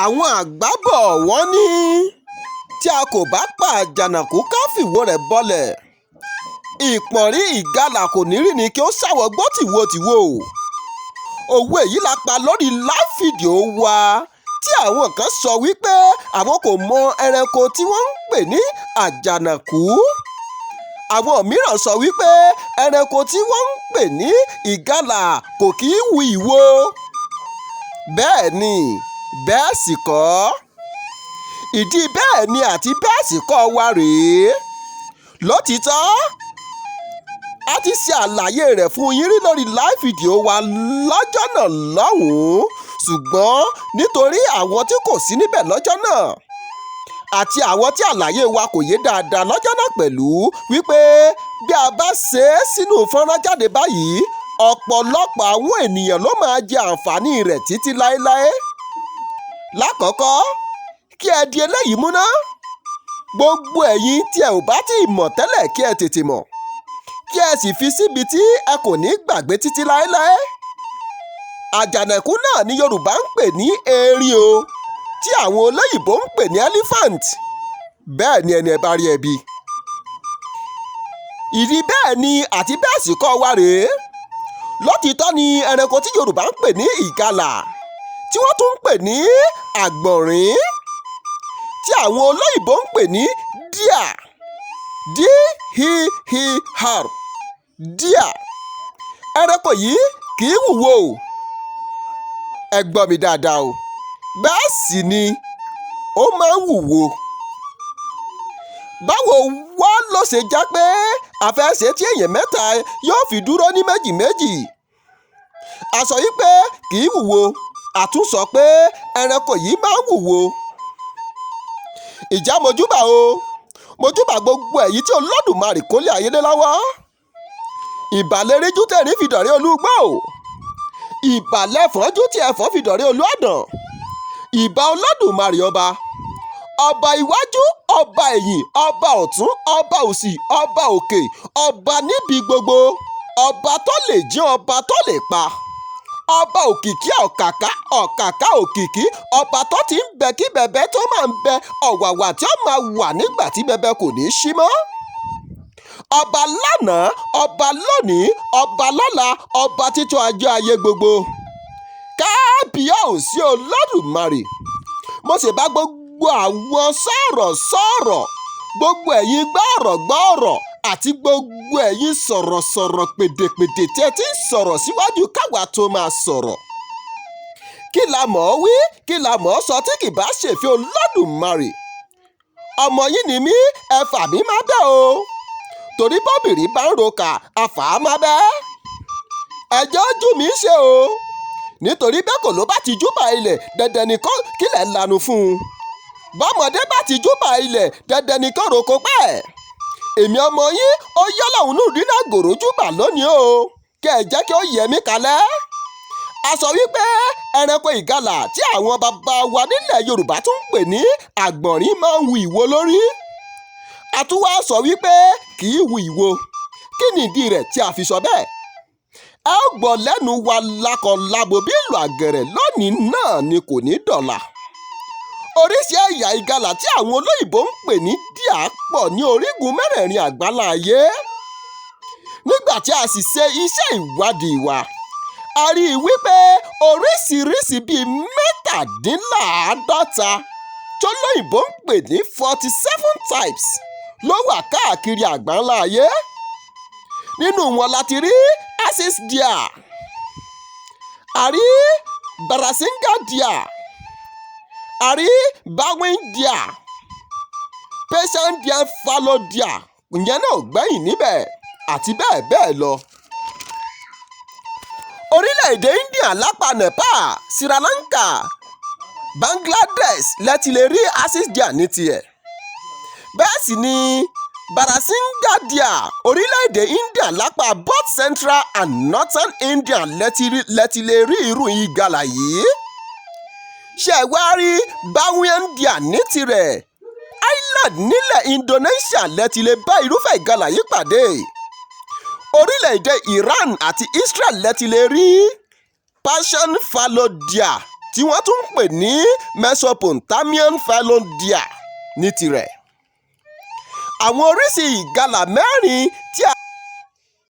àwọn àgbà bọ̀ wọ́n ní tí a kò bá pa àjànàkú ká fìwò rẹ̀ bọlẹ̀ ìpọ̀nrín ìgalà kò ní rí ni kí ó ṣàwọ̀gbọ́ tìwotìwo. òwe èyí la pa lórí live video wa tí àwọn kan sọ wípé àwọn kò mọ ẹranko tí wọ́n ń pè ní àjànàkú. àwọn mìíràn sọ wípé ẹranko tí wọ́n ń pè ní ìgalà kò kì í wu ìwo. bẹ́ẹ̀ ni bẹ́ẹ̀ sì kọ́. ìdí bẹ́ẹ̀ ni àti bẹ́ẹ̀ sì kọ́ wa rèé. lótìítọ́ a ti ṣe àlàyé rẹ̀ fún yín rí lórí live video wa lọ́jọ́ náà lọ́hùn-ún ṣùgbọ́n nítorí àwọn tí kò sí níbẹ̀ lọ́jọ́ náà àti àwọn tí àlàyé wa kò yé dáadáa lọ́jọ́ náà pẹ̀lú wípé bí a bá ṣe é sínú fọ́nrán jáde báyìí ọ̀pọ̀lọpọ̀ àwọn ènìyàn ló máa jẹ àǹfààní rẹ̀ títí láéláé. lákọ̀ọ́kọ́ kí ẹ di eléyìí mú ná gbogbo ẹ̀yin tí ẹ ò bá tí ì mọ̀ tẹ́lẹ̀ kí ẹ tètè mọ̀ kí ẹ sì fi síbi tí ẹ kò ní gbàgbé títí láéláé. àjànàkú náà ni Yorùbá ń pè ní erin o tí àwọn olóyìnbó ń pè ní elephant. bẹ́ẹ̀ ni ẹni ẹ bá rí ẹbí. ìdí bẹ́ẹ̀ ni àti bẹ́ẹ̀ sì kọ́ wa rèé. lótìítọ́ ni ẹranko tí Yorùbá ń pè ní ìgalà tí wọ́n tún ń pè ní àgbọ̀nrín tí àwọn olóyìnbó ń pè ní deer D-E-E-R deer. ẹranko yìí kì í wúwo o. ẹ gbọ́ mi dáadáa o. bẹ́ẹ̀ sì ni ó máa ń wúwo. báwo wá ló ṣe jẹ́ pé àfẹsẹ̀ tí èèyàn mẹ́ta yóò fi dúró ní méjì méjì. a sọ yìí pé kì í wúwo a tún sọ pé ẹranko yìí máa ń wúwo. ìjà mojúbà o mojúbà gbogbo èyí tí Olódùmarè kó lé ayé lé lọ́wọ́. ìbàlẹ̀rẹ́jú tẹ̀rín fi dọ̀rẹ́ olúgbò. ìbàlẹ̀fọ́njú tí ẹ̀fọ́ fi dọ̀rẹ́ olúàdàn. ìbà Olódùmarè ọba ọba iwájú ọba ẹ̀yìn ọba ọ̀tún ọba òsì ọba òkè ọba níbi gbogbo ọba tó lè jí ọba tó lè pa ọba òkìkí ọ̀kàkà ọ̀kàkà òkìkí ọba tó ti ń bẹ kí bẹ̀bẹ̀ tó máa ń bẹ ọ̀wàwà tí ó máa wà nígbà tí bẹ̀bẹ̀ kò ní í ṣí mọ́. ọba lánàá ọba lónìí ọba lọ́la ọba títọ́ ajé ayé gbogbo. kábíyèsí Olódùmarè mo sì bá gbogbo àwọn sọ̀rọ̀sọ̀rọ̀ gbogbo ẹ̀yin gbọ́rọ̀ àti gbogbo ẹ̀yin sọ̀rọ̀sọ̀rọ̀ pèdèpèdè tí ẹ ti ń sọ̀rọ̀ síwájú káwa tó máa sọ̀rọ̀. kí la mọ̀ ọ́ wí kí la mọ̀ ọ́ sọ tí kì bá ṣèfẹ́ Olódùmarè. ọmọ yín ni mí ẹ fà mí má bẹ́ o torí bọ́bìnrin bá ń roka àfà á má bẹ́. ẹjọ́ ojú mi ṣe o nítorí bẹ́ẹ̀ kò ló bá ti júbà ilẹ̀ dandan nìkan kílẹ̀ lanu fún un. bọ́mọdé bá ti júbà ilẹ̀ dandan nìkan roko pẹ́ẹ́. èmi ọmọ yín ó yọ́ lọ́hùn ní ìdínà gòrò júbà lónìí o kẹ́ ẹ jẹ́ kí ó yẹ mí kalẹ̀. a sọ wípé ẹranko ìgalà tí àwọn bàbá wa nílẹ̀ Yorùbá tún ń pè ní àgbọ̀nrín máa ń wu ìwo lórí. a tún wá sọ wípé kì í wu ìwo. kí ni ìdí rẹ̀ tí a fi sọ bẹ́ẹ̀? ẹ ó gbọ́ lẹ́nu wa lákọ̀ọ́lábo bí ìlú àgẹ̀rẹ̀ lónìí náà ni kò ní dọ̀là. oríṣi ẹ̀yà ìgalà tí àwọn olóyìnbó ń pè ní deer pọ̀ ní orígun mẹ́rẹ̀ẹ̀rin àgbálá ayé. nígbà tí a sì ṣe iṣẹ́ ìwádìí wa a rí i wípé oríṣiríṣi bíi mẹ́tàdínláàádọ́ta tí olóyìnbó ń pè ní 47 types ló wà káàkiri àgbálá ayé. nínú wọn láti rí Axis deer, a rí Barasinga deer, a rí Bawin deer, Persian deer fallow deer ìyẹn náà gbẹ̀yìn níbẹ̀ àti bẹ́ẹ̀ bẹ́ẹ̀ lọ. orílẹ̀-èdè India lápá Nepal Sri Lanka Bangladesh lẹ́tí lè rí Axis deer ní tiẹ̀. bẹ́ẹ̀ sì ni Barasinga deer orílẹ̀-èdè India lápá both Central and Northern India lẹ́tí lè rí irú ìgalà yìí. ṣé ẹ wá rí Bawin deer ní tirẹ̀ Island nílẹ̀ Indonesia lẹ́tí lè bá irúfẹ́ ìgalà yìí pàdé. orílẹ̀-èdè Iran àti Israel lẹ́tí lè rí Persian fallow deer tí wọ́n tún ń pè ní Mesopotamian Phyllondia ní tirẹ̀. Àwọn oríṣi ìgalà mẹ́rin tí a